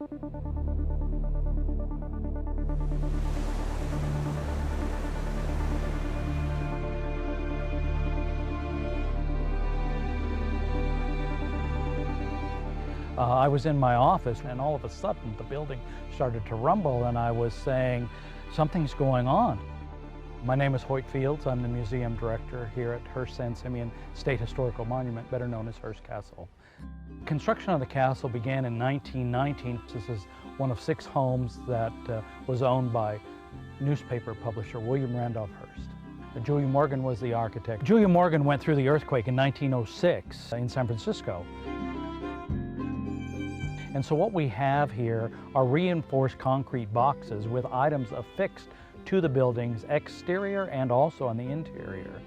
I was in my office and all of a sudden the building started to rumble and I was saying, something's going on. My name is Hoyt Fields. I'm the museum director here at Hearst San Simeon State Historical Monument, better known as Hearst Castle. Construction of the castle began in 1919. This is one of 6 homes that was owned by newspaper publisher William Randolph Hearst. Julia Morgan was the architect. Julia Morgan went through the earthquake in 1906 in San Francisco. And so what we have here are reinforced concrete boxes with items affixed to the building's exterior and also on the interior.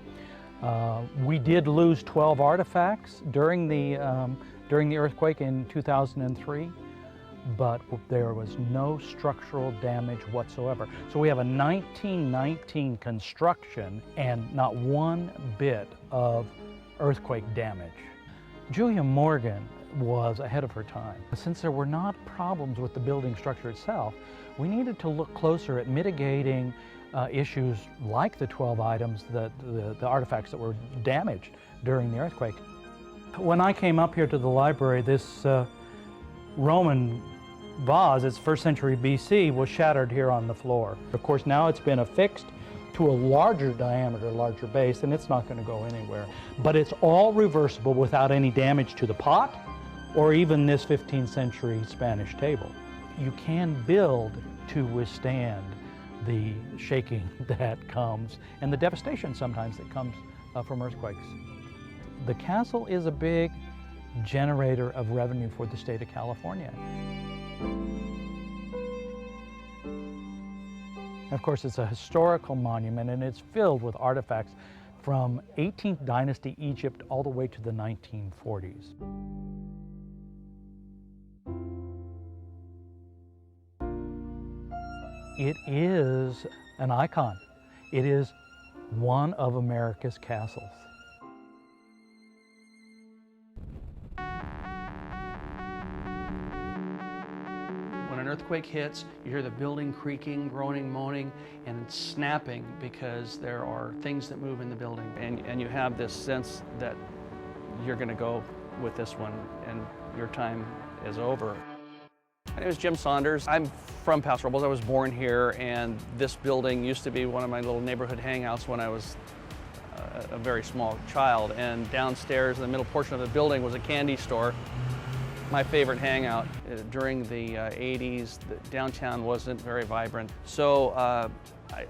We did lose 12 artifacts during the earthquake in 2003, but there was no structural damage whatsoever. So we have a 1919 construction and not one bit of earthquake damage. Julia Morgan was ahead of her time. Since there were not problems with the building structure itself, we needed to look closer at mitigating issues like the 12 items, the artifacts that were damaged during the earthquake. When I came up here to the library, this Roman vase, it's 1st century BC, was shattered here on the floor. Of course, now it's been affixed to a larger diameter, larger base, and it's not going to go anywhere. But it's all reversible without any damage to the pot or even this 15th century Spanish table. You can build to withstand the shaking that comes and the devastation sometimes that comes from earthquakes. The castle is a big generator of revenue for the state of California. Of course, it's a historical monument and it's filled with artifacts from 18th dynasty Egypt all the way to the 1940s. It is an icon. It is one of America's castles. When an earthquake hits, you hear the building creaking, groaning, moaning, and snapping because there are things that move in the building. And you have this sense that you're going to go with this one and your time is over. My name is Jim Saunders. I'm from Paso Robles. I was born here, and this building used to be one of my little neighborhood hangouts when I was a very small child. And downstairs in the middle portion of the building was a candy store. My favorite hangout. During the 80s, the downtown wasn't very vibrant. So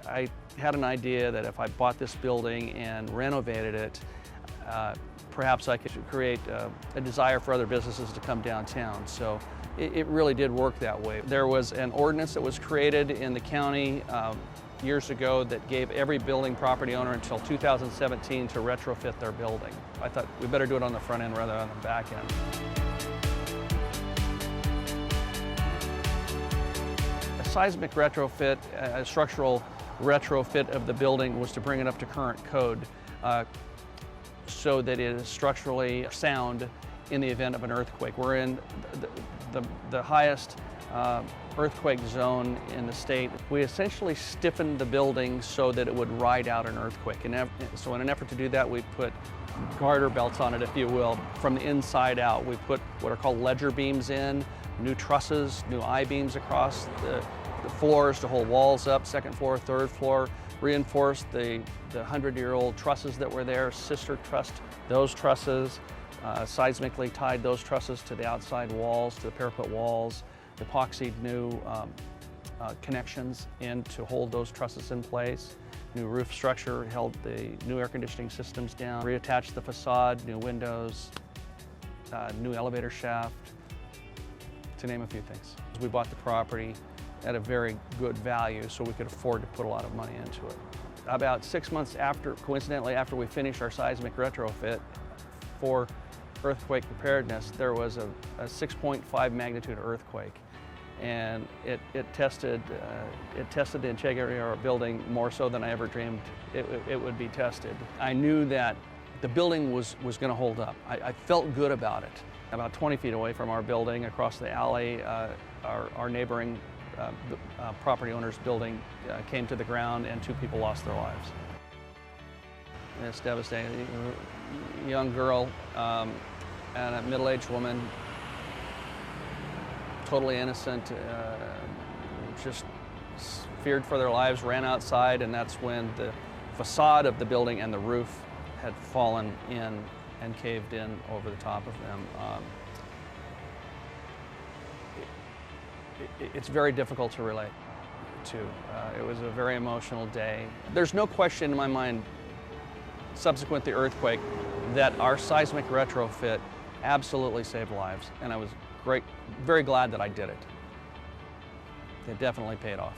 I had an idea that if I bought this building and renovated it, perhaps I could create a desire for other businesses to come downtown. So it really did work that way. There was an ordinance that was created in the county years ago that gave every building property owner until 2017 to retrofit their building. I thought we better do it on the front end rather than on the back end. A seismic retrofit, a structural retrofit of the building was to bring it up to current code so that it is structurally sound in the event of an earthquake. We're in the highest earthquake zone in the state. We essentially stiffened the building so that it would ride out an earthquake. And so in an effort to do that, we put garter belts on it, if you will, from the inside out. We put what are called ledger beams in, new trusses, new I-beams across the floors to hold walls up, 2nd floor, 3rd floor, reinforced the 100-year-old trusses that were there, sister trussed those trusses, seismically tied those trusses to the outside walls, to the parapet walls, epoxied new connections in to hold those trusses in place. New roof structure held the new air conditioning systems down, reattached the facade, new windows, new elevator shaft, to name a few things. We bought the property at a very good value so we could afford to put a lot of money into it. About 6 months after, coincidentally after we finished our seismic retrofit for earthquake preparedness, there was a 6.5 magnitude earthquake, and it tested the integrity of our building more so than I ever dreamed it would be tested. I knew that the building was going to hold up. I felt good about it. About 20 feet away from our building, across the alley, our neighboring property owner's building came to the ground and 2 people lost their lives. And it's devastating. A young girl and a middle-aged woman, totally innocent, just feared for their lives, ran outside, and that's when the facade of the building and the roof had fallen in and caved in over the top of them. It's very difficult to relate to. It was a very emotional day. There's no question in my mind, subsequent to the earthquake, that our seismic retrofit absolutely saved lives, and I was very glad that I did it. It definitely paid off.